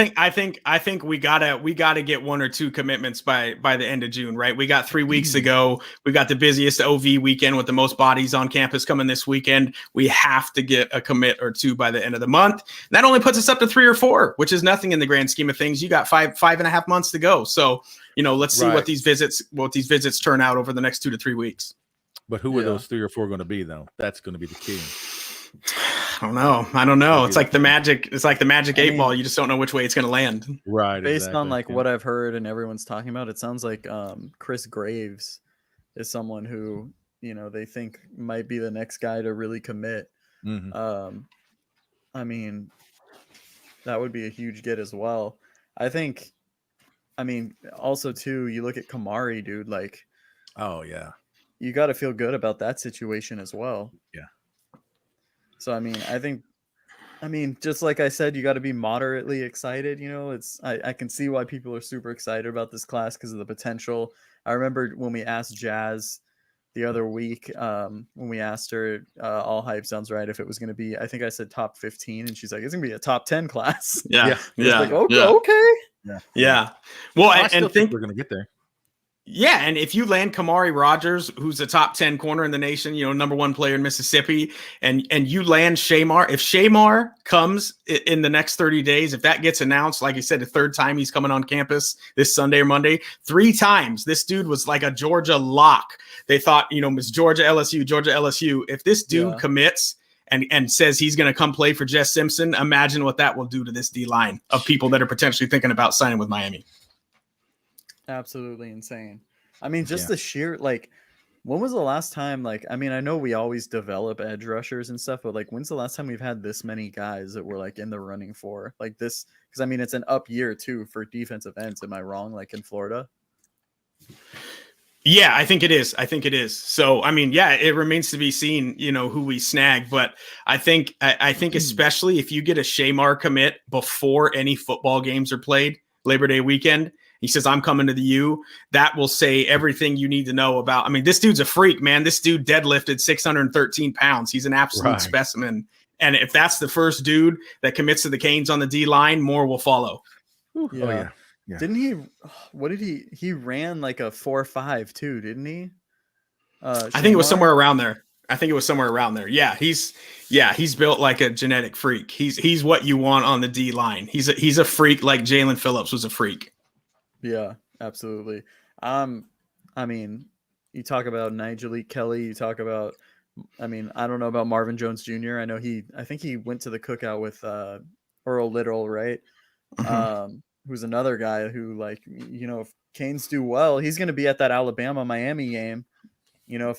think we gotta get 1 or 2 commitments by the end of June, right? We got 3 weeks to go. We got the busiest OV weekend with the most bodies on campus coming this weekend. We have to get a commit or 2 by the end of the month. That only puts us up to 3 or 4, which is nothing in the grand scheme of things. You got 5.5 months to go. So, let's see what these visits turn out over the next 2 to 3 weeks. But who are those 3 or 4 going to be, though? That's going to be the key. I don't know. It's like the magic 8-ball. You just don't know which way it's going to land. Right. Based on like what I've heard and everyone's talking about, it sounds like Chris Graves is someone who, they think might be the next guy to really commit. Mm-hmm. I mean, that would be a huge get as well. Also too, you look at Kamari, dude, like, oh yeah, you got to feel good about that situation as well. Yeah. So, I mean, I think I mean, just like I said, you got to be moderately excited. You know, I can see why people are super excited about this class because of the potential. I remember when we asked Jazz the other week, when we asked her, all hype sounds right, if it was going to be, I think I said top 15, and she's like, it's going to be a top 10 class. Yeah. It's like, okay, yeah. okay. Yeah. Well, I still and think we're gonna get there. Yeah, and if you land Kamari Rogers, who's a top 10 corner in the nation, you know, number 1 player in Mississippi, and you land Shamar, if Shamar comes in the next 30 days, if that gets announced, like I said, the 3rd time he's coming on campus this Sunday or Monday, 3 times, this dude was like a Georgia lock. They thought, you know, it's Georgia, LSU, Georgia, LSU. If this dude commits and says he's going to come play for Jess Simpson, imagine what that will do to this D line of people that are potentially thinking about signing with Miami. Absolutely insane. I mean, just the sheer, like, when was the last time, like, I mean, I know we always develop edge rushers and stuff, but like, when's the last time we've had this many guys that were like in the running for like this? Because I mean, it's an up year too for defensive ends. Am I wrong? Like in Florida? Yeah, I think it is. So, I mean, yeah, it remains to be seen, you know, who we snag. But I think especially if you get a Shamar commit before any football games are played, Labor Day weekend, he says, I'm coming to the U. That will say everything you need to know about. I mean, this dude's a freak, man. This dude deadlifted 613 pounds. He's an absolute specimen. And if that's the first dude that commits to the Canes on the D line, more will follow. Yeah. Oh, yeah. Yeah. Didn't he? What did he ran like a 4.5 too? Didn't he? I think it was somewhere around there. Yeah, he's built like a genetic freak. He's what you want on the D line. He's a freak like Jalen Phillips was a freak. Yeah, absolutely. I mean, you talk about Nigel Kelly. You talk about, I mean, I don't know about Marvin Jones Jr. I think he went to the Cookout with Earl Little, right? Who's another guy who, like, you know, if Canes do well, he's going to be at that Alabama-Miami game. You know,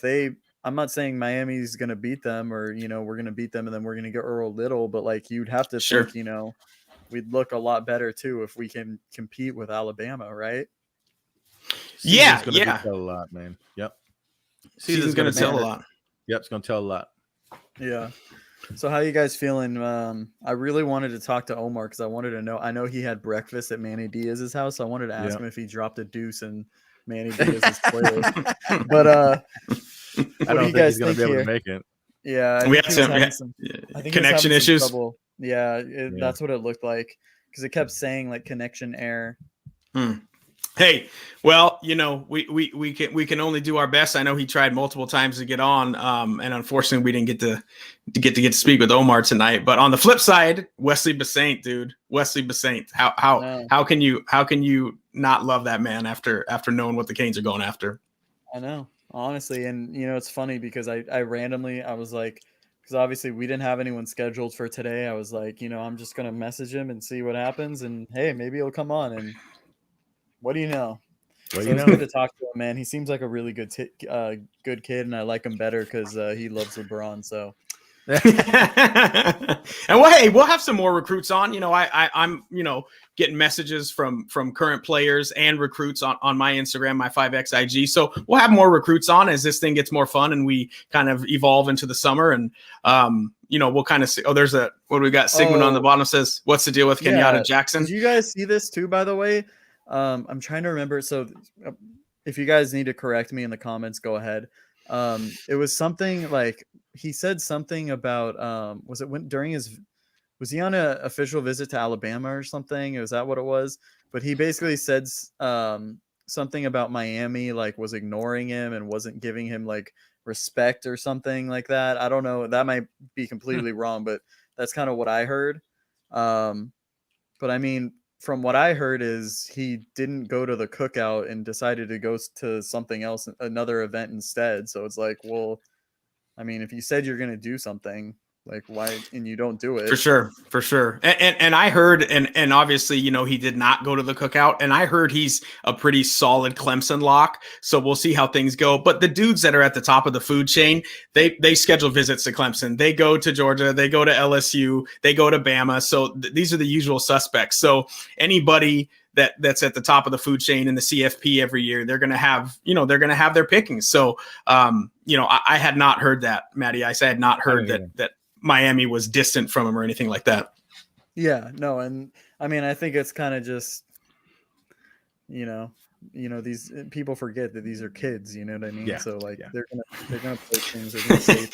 I'm not saying Miami's going to beat them or, you know, we're going to beat them and then we're going to get Earl Little, but like you'd have to think, you know, we'd look a lot better too if we can compete with Alabama, right? Season's gonna tell a lot, man. Yep. Season's going to tell a lot. Yep, it's going to tell a lot. Yeah. So how you guys feeling? I really wanted to talk to Omar because I wanted to know. I know he had breakfast at Manny Diaz's house. So I wanted to ask him if he dropped a deuce in Manny Diaz's playlist. But I don't think he's going to be able to make it. Yeah, we had some connection issues. Yeah, that's what it looked like because it kept saying like connection error. Hey, well, you know, we can only do our best. I know he tried multiple times to get on, and unfortunately, we didn't get to speak with Omar tonight. But on the flip side, Wesley Basaint, dude, how can you not love that man after knowing what the Canes are going after? I know, honestly, and you know, it's funny because I was like, because obviously we didn't have anyone scheduled for today. I was like, you know, I'm just gonna message him and see what happens, and hey, maybe he'll come on and. What do you know? It's good to talk to him, man. He seems like a really good good kid, and I like him better because he loves LeBron. So, and we'll have some more recruits on. You know, I'm getting messages from current players and recruits on my Instagram, my 5X IG. So we'll have more recruits on as this thing gets more fun and we kind of evolve into the summer. And we'll kind of see. Oh, there's what do we got? Sigmund on the bottom says, "What's the deal with Kenyatta Jackson?" Did you guys see this too? By the way. I'm trying to remember. So if you guys need to correct me in the comments, go ahead. It was something like he said something about was he on an official visit to Alabama or something? Was that what it was? But he basically said something about Miami, like was ignoring him and wasn't giving him like respect or something like that. I don't know. That might be completely wrong, but that's kind of what I heard. But I mean, from what I heard is he didn't go to the Cookout and decided to go to something else, another event instead. So it's like, well, I mean, if you said you're going to do something, like why, and you don't do it. For sure. And I heard, and obviously, you know, he did not go to the Cookout, and I heard he's a pretty solid Clemson lock. So we'll see how things go. But the dudes that are at the top of the food chain, they schedule visits to Clemson. They go to Georgia, they go to LSU, they go to Bama. So these are the usual suspects. So anybody that's at the top of the food chain in the CFP every year, they're going to have their pickings. So, I had not heard that, Matty Ice. I had not heard that Miami was distant from him or anything like that. Yeah, no, and I mean, I think it's kind of just, these people forget that these are kids. You know what I mean? Yeah, So like, yeah. they're gonna play things. They're gonna say.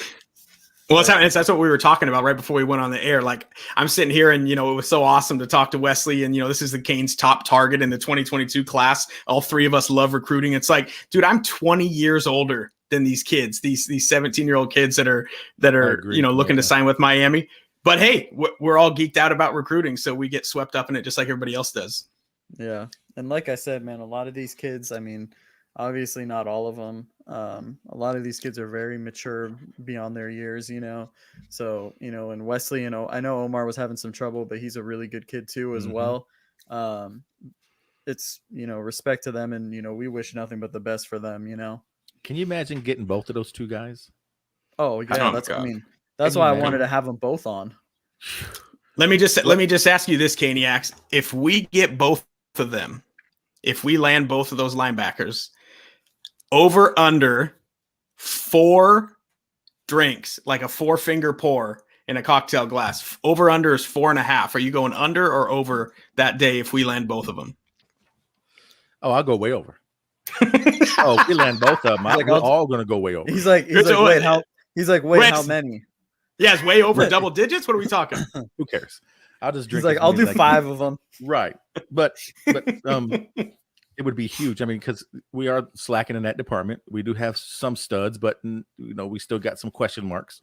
Well, that's what we were talking about right before we went on the air. Like, I'm sitting here and, it was so awesome to talk to Wesley. And, this is the Canes top target in the 2022 class. All three of us love recruiting. It's like, dude, I'm 20 years older than these kids, these 17-year-old kids that are looking to sign with Miami. But hey, we're all geeked out about recruiting. So we get swept up in it just like everybody else does. Yeah. And like I said, man, a lot of these kids, I mean, obviously not all of them. A lot of these kids are very mature beyond their years, So, and Wesley, I know Omar was having some trouble, but he's a really good kid too, as well. It's, respect to them, and, we wish nothing but the best for them, Can you imagine getting both of those two guys? Oh yeah. That's Can why you I wanted imagine? to have them both on. Let me just ask you this, Caniacs. If we get both of them, if we land both of those linebackers, over under 4 drinks, like a 4-finger pour in a cocktail glass. Over under is 4.5. Are you going under or over that day if we land both of them? Oh, I'll go way over. Oh, if we land both of them, we're all going to go way over. He's like, wait, how many? Yeah, it's way over double digits. What are we talking? Who cares? I'll just drink. He's like, I'll do 5 of them. Right, but it would be huge. I mean, because we are slacking in that department. We do have some studs, but we still got some question marks.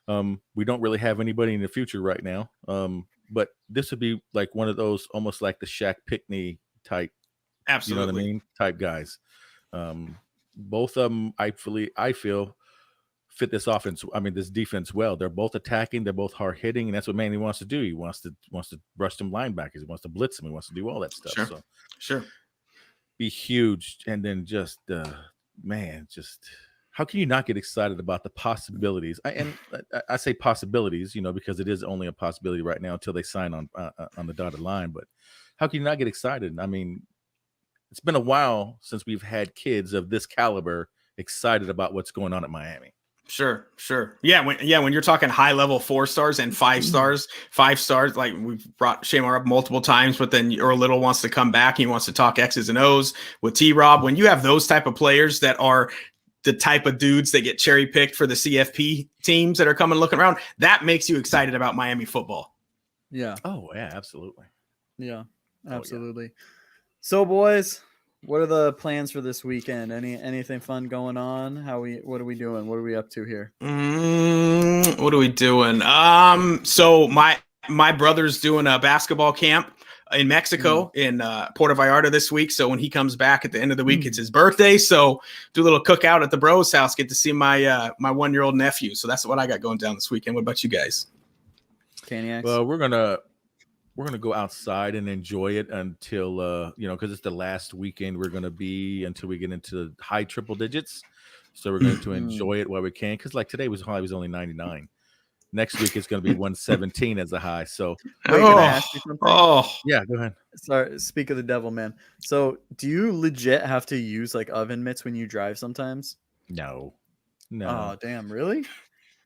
We don't really have anybody in the future right now. But this would be like one of those, almost like the Shaq Pickney type. Absolutely. You know what I mean? Type guys. Both of them, I feel, fit this offense. I mean, this defense well. They're both attacking. They're both hard hitting, and that's what Manny wants to do. He wants to brush them linebackers. He wants to blitz them. He wants to do all that stuff. Sure. Be huge, and then just how can you not get excited about the possibilities? I say possibilities, because it is only a possibility right now until they sign on the dotted line. But how can you not get excited? I mean, it's been a while since we've had kids of this caliber excited about what's going on at Miami. Sure. Yeah, when you're talking high level 4 stars and 5 stars, like we've brought Shamar up multiple times, but then Earl Little wants to come back. He wants to talk X's and O's with T-Rob. When you have those type of players that are the type of dudes that get cherry picked for the CFP teams that are coming looking around, that makes you excited about Miami football. Yeah. Oh yeah, absolutely. Yeah, absolutely. Oh, yeah. So boys, what are the plans for this weekend? Anything fun going on? What are we doing? What are we up to here? What are we doing? So my brother's doing a basketball camp in Mexico in Puerto Vallarta this week. So when he comes back at the end of the week, it's his birthday. So do a little cookout at the bros house, get to see my 1-year-old nephew. So that's what I got going down this weekend. What about you guys? Caniacs? Well, we're gonna go outside and enjoy it until because it's the last weekend we're gonna be until we get into high triple digits. So we're going to enjoy it while we can, because like today was only 99. Next week it's going to be 117 as a high. So wait, can I ask you something? Yeah, go ahead. Sorry, speak of the devil, man. So do you legit have to use like oven mitts when you drive sometimes? No. Oh damn, really?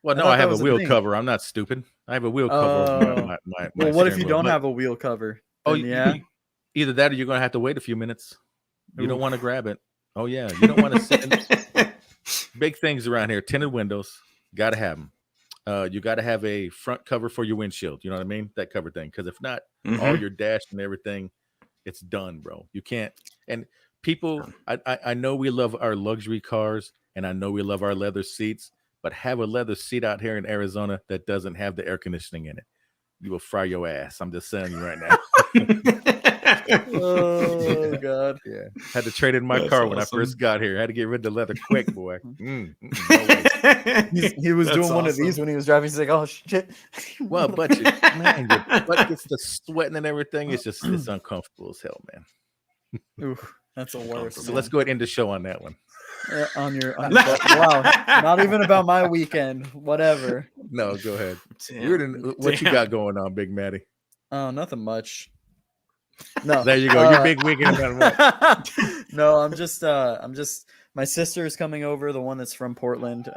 Well, no, I have a wheel cover. I'm not stupid. I have a wheel cover. Well, what if you don't have a wheel cover? Oh, yeah. Either that or you're going to have to wait a few minutes. You don't want to grab it. Oh, yeah. You don't want to sit in big things around here. Tinted windows. Got to have them. You got to have a front cover for your windshield. You know what I mean? That cover thing. Because if not, all your dash and everything, it's done, bro. You can't. And people, I know we love our luxury cars, and I know we love our leather seats. But have a leather seat out here in Arizona that doesn't have the air conditioning in it. You will fry your ass. I'm just saying you right now. Oh, God. Yeah. Had to trade in my car when I first got here. Had to get rid of the leather quick, boy. No he was doing one of these when he was driving. He's like, oh, shit. Well, but your butt gets the sweating and everything. It's uncomfortable as hell, man. Oof, that's the worst. So let's go ahead and end the show on that one. Wow, not even about my weekend. Whatever. No, go ahead. What you got going on, Big Matty? Oh, nothing much. No, there you go. Your big weekend. No, I'm just. My sister is coming over, the one that's from Portland.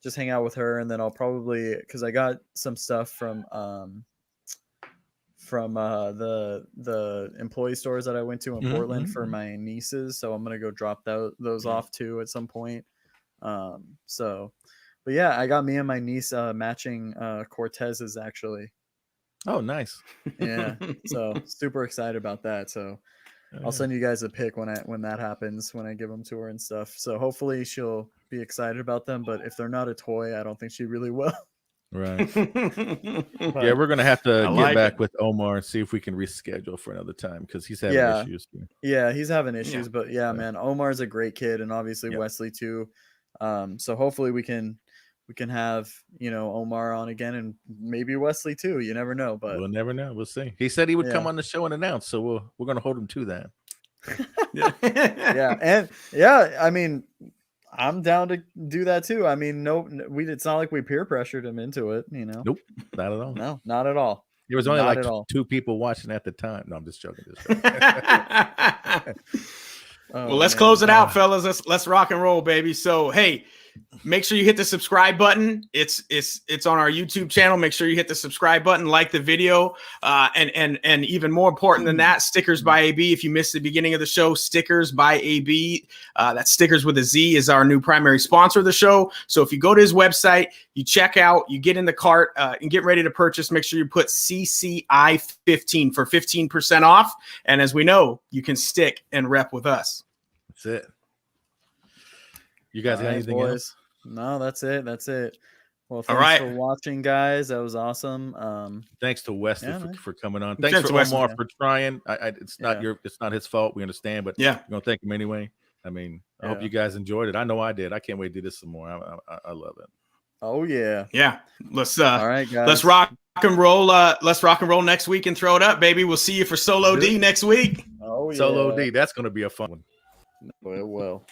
just hang out with her, and then I'll probably, because I got some stuff from the employee stores that I went to in Portland for my nieces, so I'm gonna go drop those off too at some point. So, but yeah, I got me and my niece matching Cortezes actually. Oh, nice. Yeah, so super excited about that. So I'll send you guys a pic when that happens, when I give them to her and stuff. So hopefully she'll be excited about them. But if they're not a toy, I don't think she really will. Right. Yeah, we're gonna have to get back with Omar and see if we can reschedule for another time because he's having issues. Yeah, he's having issues, but yeah, man, Omar's a great kid, and obviously Wesley too. So hopefully we can have, Omar on again, and maybe Wesley too. You never know, but we'll never know. We'll see. He said he would come on the show and announce, so we're gonna hold him to that. I mean, I'm down to do that too. I mean, it's not like we peer pressured him into it, Nope, not at all. No, not at all. There was only two people watching at the time. No, I'm just joking. Well, let's close it out, fellas. Let's rock and roll, baby. So, hey, make sure you hit the subscribe button. It's on our YouTube channel. Make sure you hit the subscribe button, like the video, and even more important than that, Stickers by AB. If you missed the beginning of the show, Stickers by AB, that's Stickers with a Z, is our new primary sponsor of the show. So if you go to his website, you check out, you get in the cart, and get ready to purchase, make sure you put CCI15 for 15% off. And as we know, you can stick and rep with us. That's it. You guys got anything else? No, that's it. Well, thanks for watching, guys. That was awesome. Thanks to Wesley for coming on. Thanks for Omar for trying. It's not his fault. We understand, but we're gonna thank him anyway. I mean, I hope you guys enjoyed it. I know I did. I can't wait to do this some more. I love it. Oh yeah. Let's all right, guys. Let's rock and roll. Let's rock and roll next week and throw it up, baby. We'll see you for Solo D next week. Oh yeah. Solo D. That's gonna be a fun one. It will.